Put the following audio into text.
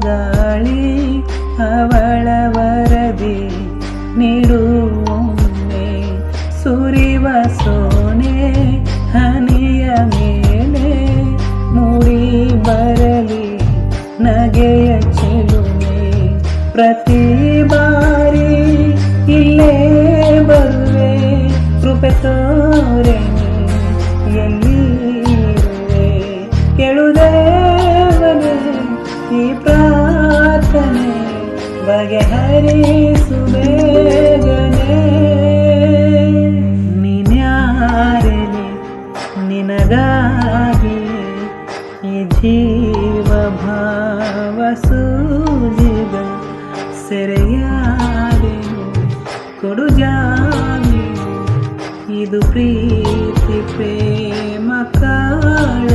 ಗಾಳಿ ಅವಳ ವರದಿ ನೀಡುವೊಮ್ಮೆ ಸುರಿವ ಸೋನೆ ಹನಿಯ ಮೇಲೆ ಮೂಡಿ ಬರಲಿ ನಗೆಯ ಚೆಲುವೆ ಪ್ರತಿ ಬಾರಿ ಇಲ್ಲೇ ಬರುವೆ ಕೃಪೆ ತೋರೆ ಎಲ್ಲಿರುವೆ ಕೆಳುದೇವನೇ ಈ ಪ್ರಾರ್ಥನೆ ಬಗೆಹರಿಸು ಬೇಗನೆ ನೀನ್ಯಾರೆಲೆ ನಿನಗಾಗಿ ಈ ಜೀವ ಭಾವ ಸೂಜಿದ ಸೆರೆಯಾದೆನು ಕೊಡು ಜಾಮೀನು ಇದು ಪ್ರೀತಿ ಪ್ರೇಮ ಕಾಳ